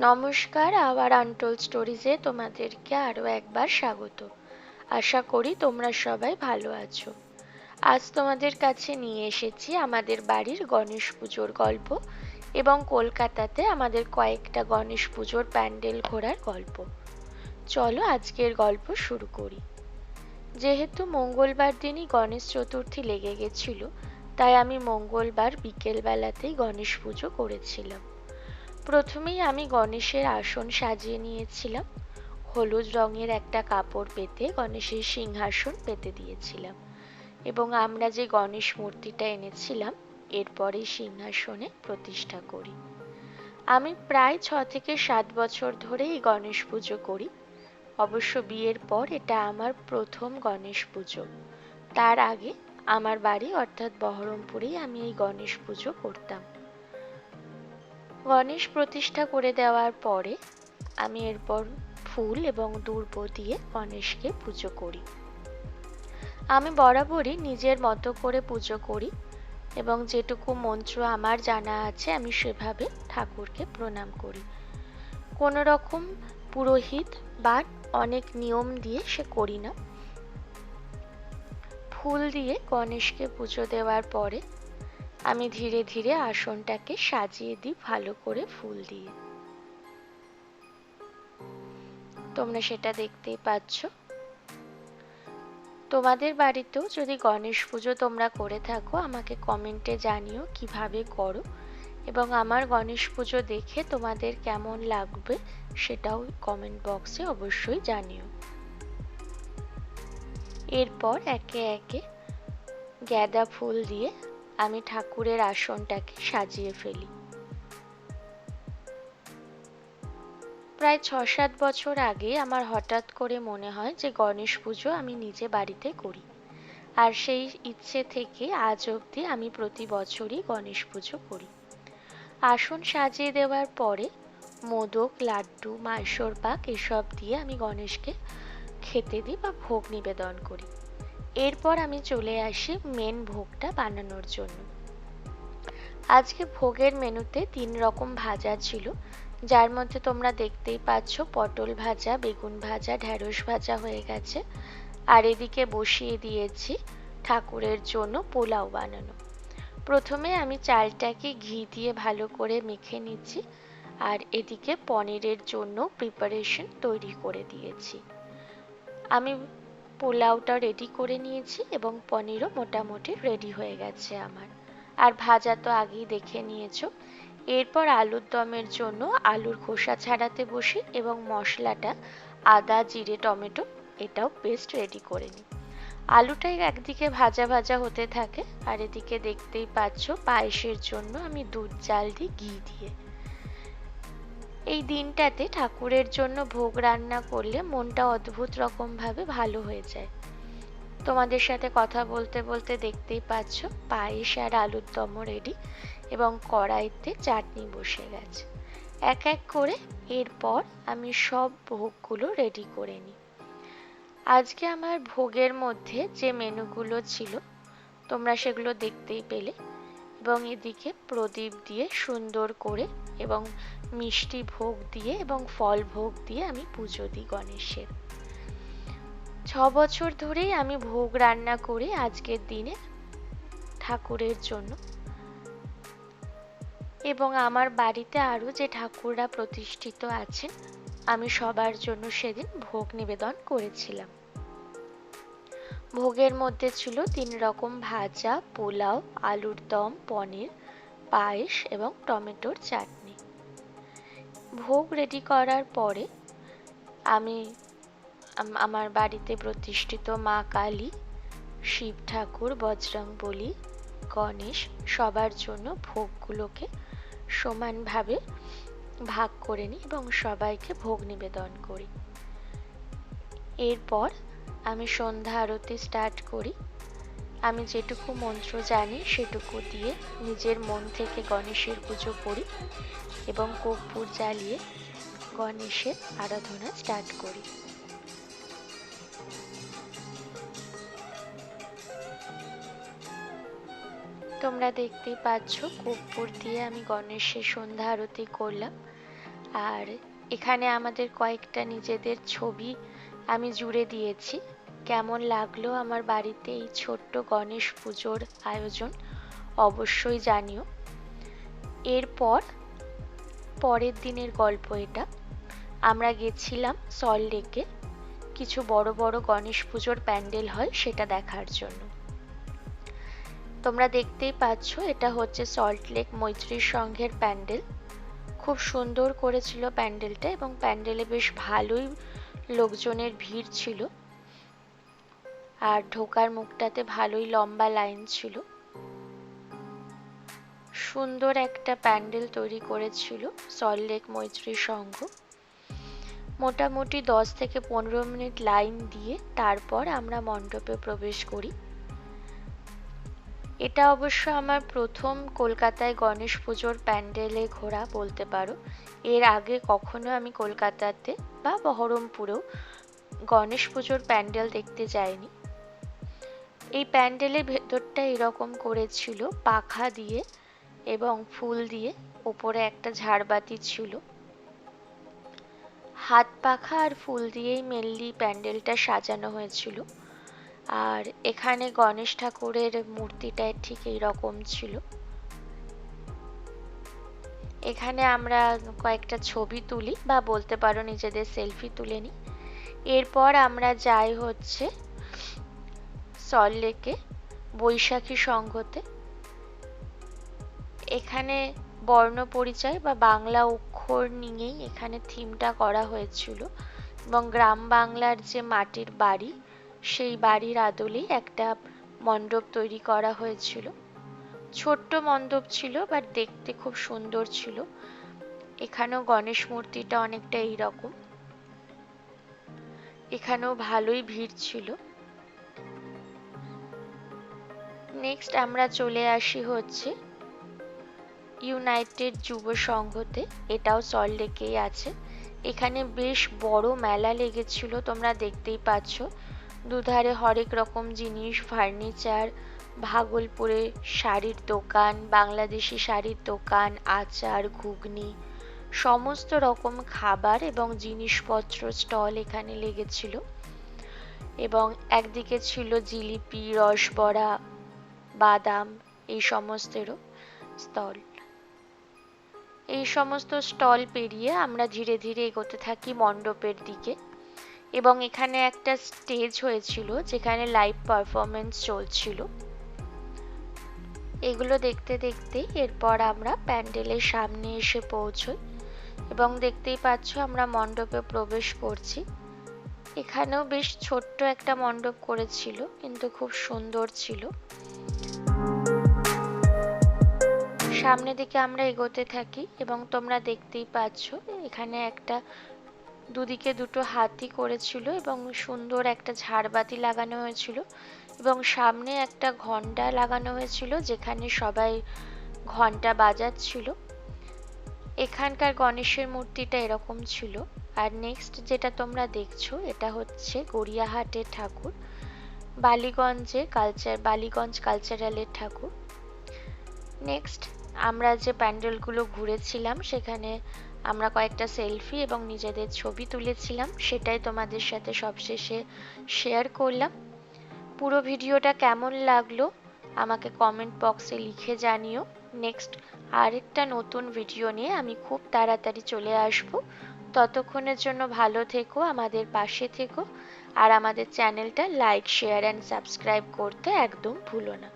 নমস্কার, আবার আনটোল্ড স্টোরিজে তোমাদেরকে আরও একবার স্বাগত। আশা করি তোমরা সবাই ভালো আছো। আজ তোমাদের কাছে নিয়ে এসেছি আমাদের বাড়ির গণেশ পুজোর গল্প এবং কলকাতাতে আমাদের কয়েকটা গণেশ পুজোর প্যান্ডেল ঘোরার গল্প। চলো আজকের গল্প শুরু করি। যেহেতু মঙ্গলবার দিনই গণেশ চতুর্থী লেগে গেছিল, তাই আমি মঙ্গলবার বিকেলবেলাতেই গণেশ পুজো করেছিলাম। প্রথমেই আমি গণেশের আসন সাজিয়ে নিয়েছিলাম। হলুদ রঙের একটা কাপড় পেতে গণেশের সিংহাসন পেতে দিয়েছিলাম এবং আমরা যে গণেশ মূর্তিটা এনেছিলাম এরপরে সিংহাসনে প্রতিষ্ঠা করি। আমি প্রায় 6 থেকে 7 বছর ধরে এই গণেশ পুজো করি। অবশ্য বিয়ের পর এটা আমার প্রথম গণেশ পুজো। তার আগে আমার বাড়ি অর্থাৎ বহরমপুরেই আমি এই গণেশ পুজো করতাম। গণেশ প্রতিষ্ঠা করে দেওয়ার পরে আমি এরপর ফুল এবং দূর্ব দিয়ে গণেশকে পুজো করি। আমি বরাবরই নিজের মতো করে পুজো করি এবং যেটুকু মন্ত্র আমার জানা আছে আমি সেভাবে ঠাকুরকে প্রণাম করি। কোনো রকম পুরোহিত বা অনেক নিয়ম দিয়ে সে করি না। ফুল দিয়ে গণেশকে পুজো দেওয়ার পরে আমি ধীরে ধীরে আসনটাকে সাজিয়ে দিই ভালো করে ফুল দিয়ে। তোমরা সেটা দেখতেই পাচ্ছ। তোমাদের বাড়িতেও যদি গণেশ পুজো তোমরা করে থাকো আমাকে কমেন্টে জানিও কিভাবে করো এবং আমার গণেশ পুজো দেখে তোমাদের কেমন লাগবে সেটাও কমেন্ট বক্সে অবশ্যই জানিও। এরপর একে একে গাঁদা ফুল দিয়ে আমি ঠাকুরের আসনটাকে সাজিয়ে ফেলি। প্রায় 6-7 বছর আগে আমার হঠাৎ করে মনে হয় যে গণেশ পুজো আমি নিজে বাড়িতে করি, আর সেই ইচ্ছে থেকে আজ অবধি আমি প্রতি বছরই গণেশ পুজো করি। আসন সাজিয়ে দেওয়ার পরে মোদক, লাড্ডু, মাইসোর পাক এসব দিয়ে আমি গণেশকে খেতে দিই বা ভোগ নিবেদন করি। এরপর আমি চলে আসি মেন ভোগটা বানানোর জন্য। আজকে ভোগের মেনুতে 3 রকম ভাজা ছিল, যার মধ্যে তোমরা দেখতেই পাচ্ছ পটল ভাজা, বেগুন ভাজা, ঢ্যাঁড়স ভাজা হয়ে গেছে। আর এদিকে বসিয়ে দিয়েছি ঠাকুরের জন্য পোলাও বানানো। প্রথমে আমি চালটাকে ঘি দিয়ে ভালো করে মেখে নিচ্ছি আর এদিকে পনিরের জন্য প্রিপারেশন তৈরি করে দিয়েছি। আমি পোলাওটা রেডি করে নিয়েছি এবং পনিরও মোটামুটি রেডি হয়ে গেছে আমার। আর ভাজা তো আগেই দেখে নিয়েছো। এরপর আলুর দমের জন্য আলুর খোসা ছাড়াতে বসি এবং মশলাটা আদা, জিরে, টমেটো এটাও পেস্ট রেডি করে নিই। আলুটাই একদিকে ভাজা ভাজা হতে থাকে আর এদিকে দেখতেই পাচ্ছ পায়েসের জন্য আমি দুধ জাল দিই ঘি দিয়ে। এই দিনটাতে ঠাকুরের জন্য ভোগ রান্না করলে মনটা অদ্ভুত রকম ভাবে ভালো হয়ে যায়। তোমাদের সাথে কথা বলতে বলতে দেখতেই পাচ্ছ পায়েস আর আলুর দমও রেডি এবং কড়াইতে চাটনি বসে গেছে। এক এক করে এরপর আমি সব ভোগগুলো রেডি করে নিই। আজকে আমার ভোগের মধ্যে যে মেনুগুলো ছিল তোমরা সেগুলো দেখতেই পেলে এবং এদিকে প্রদীপ দিয়ে সুন্দর করে এবং মিষ্টি ভোগ দিয়ে এবং ফল ভোগ দিয়ে আমি পুজো দিই গণেশের। 6 বছর ধরেই আমি ভোগ রান্না করি আজকের দিনে ঠাকুরের জন্য এবং আমার বাড়িতে আরও যে ঠাকুররা প্রতিষ্ঠিত আছেন আমি সবার জন্য সেদিন ভোগ নিবেদন করেছিলাম। ভোগের মধ্যে ছিল 3 রকম ভাজা, পোলাও, আলুর দম, পনির, পায়েস এবং টমেটোর চাটনি। ভোগ রেডি করার পরে আমি আমার বাড়িতে প্রতিষ্ঠিত মা কালী, শিব ঠাকুর, বজরংবলী, গণেশ সবার জন্য ভোগগুলোকে সমানভাবে ভাগ করে নিই এবং সবাইকে ভোগ নিবেদন করি। এরপর আমি সন্ধ্যা আরতি স্টার্ট করি। আমি যেটুকু মন্ত্র জানি সেটুকু দিয়ে নিজের মন থেকে গণেশের পুজো করি এবং কর্পূর জ্বালিয়ে গণেশের আরাধনা স্টার্ট করি। তোমরা দেখতেই পাচ্ছ কর্পূর দিয়ে আমি গণেশের সন্ধ্যা আরতি করলাম। আর এখানে আমাদের কয়েকটা নিজেদের ছবি আমি জুড়ে দিয়েছি। কেমন লাগলো আমার বাড়িতে এই ছোট্ট গণেশ পুজোর আয়োজন অবশ্যই জানিও। এরপর পরের দিনের গল্প এটা। আমরা গেছিলাম সল্ট লেকে কিছু বড় বড় গণেশ পুজোর প্যান্ডেল হয় সেটা দেখার জন্য। তোমরা দেখতেই পাচ্ছ এটা হচ্ছে সল্ট লেক মৈত্রী সংঘের প্যান্ডেল। খুব সুন্দর করেছিল প্যান্ডেলটা এবং প্যান্ডেলে বেশ ভালোই লোকজনের ভিড় ছিল। আর ঢোকার মুখটাতে ভালোই লম্বা লাইন ছিল। সুন্দর একটা প্যান্ডেল তৈরি করেছিল সল্ট লেক মৈত্রী সংঘ। মোটামুটি 10 থেকে 15 মিনিট লাইন দিয়ে তারপর আমরা মণ্ডপে প্রবেশ করি। এটা অবশ্য আমার প্রথম কলকাতায় গণেশ পুজোর প্যান্ডেলে ঘোরা বলতে পারো। এর আগে কখনো আমি কলকাতাতে বা বহরমপুরেও গণেশ পুজোর প্যান্ডেল দেখতে যাইনি। এই প্যান্ডেলের ভেতরটা এরকম করেছিল পাখা দিয়ে এবং ফুল দিয়ে, ওপরে একটা ঝাড়বাতি ছিল। হাত পাখা আর ফুল দিয়েই মেনলি প্যান্ডেলটা সাজানো হয়েছিল। আর এখানে গণেশ ঠাকুরের মূর্তিটা ঠিক এইরকম ছিল। এখানে আমরা কয়েকটা ছবি তুলি বা বলতে পারো নিজেদের সেলফি তুলে নিই। এরপর আমরা যাই হচ্ছে সল্ট লেকে বৈশাখী সংঘতে। এখানে বর্ণ পরিচয় বা বাংলা অক্ষর নিয়েই এখানে থিমটা করা হয়েছিল এবং গ্রাম বাংলার যে মাটির বাড়ি সেই বাড়ির আদলেই একটা মণ্ডপ তৈরি করা হয়েছিল। ছোট্ট মণ্ডপ ছিল বাট দেখতে খুব সুন্দর ছিল। এখানেও গণেশ মূর্তিটা অনেকটা এইরকম। এখানেও ভালোই ভিড় ছিল। নেক্সট আমরা চলে আসি হচ্ছে ইউনাইটেড যুব সংঘতে। এটাও সল্ট লেকেই আছে। এখানে বেশ বড় মেলা লেগেছিল, তোমরা দেখতেই পাচ্ছ। দুধারে হরেক রকম জিনিস, ফার্নিচার, ভাগলপুরে শাড়ির দোকান, বাংলাদেশি শাড়ির দোকান, আচার, ঘুগনি, সমস্ত রকম খাবার এবং জিনিসপত্র স্টল এখানে লেগেছিল। এবং একদিকে ছিল জিলিপি, রসবড়া, বাদাম, এই সমস্তেরও স্টল। এই সমস্ত স্টল পেরিয়ে আমরা ধীরে ধীরে এগোতে থাকি মণ্ডপের দিকে। এবং এখানে একটা স্টেজ হয়েছিল যেখানে লাইভ পারফরমেন্স চলছিল। এগুলো দেখতে দেখতে এরপর আমরা প্যান্ডেলের সামনে এসে পৌঁছই এবং দেখতেই পাচ্ছ আমরা মণ্ডপে প্রবেশ করছি। এখানেও বেশ ছোট্ট একটা মণ্ডপ করেছিল কিন্তু খুব সুন্দর ছিল। সামনের দিকে আমরা এগোতে থাকি এবং তোমরা দেখতেই পাচ্ছ এখানে একটা দুদিকে দুটো হাতি করেছিল এবং সুন্দর একটা ঝাড়বাতি লাগানো হয়েছিল এবং সামনে একটা ঘন্টা লাগানো হয়েছিল যেখানে সবাই ঘন্টা বাজাচ্ছিল। এখানকার গণেশের মূর্তিটা এরকম ছিল। আর নেক্সট যেটা তোমরা দেখছো এটা হচ্ছে গড়িয়াহাটের ঠাকুর, বালিগঞ্জ কালচারালের ঠাকুর। নেক্সট আমরা যে প্যান্ডেলগুলো ঘুরেছিলাম সেখানে আমরা কয়েকটা সেলফি এবং নিজেদের ছবি তুলেছিলাম, সেটাই তোমাদের সাথে সবশেষে শেয়ার করলাম। পুরো ভিডিওটা কেমন লাগলো আমাকে কমেন্ট বক্সে লিখে জানিও। নেক্সট আরেকটা নতুন ভিডিও নিয়ে আমি খুব তাড়াতাড়ি চলে আসব। ততক্ষণের জন্য ভালো থেকো, আমাদের পাশে থেকো আর আমাদের চ্যানেলটা লাইক, শেয়ার অ্যান্ড সাবস্ক্রাইব করতে একদম ভুলো না।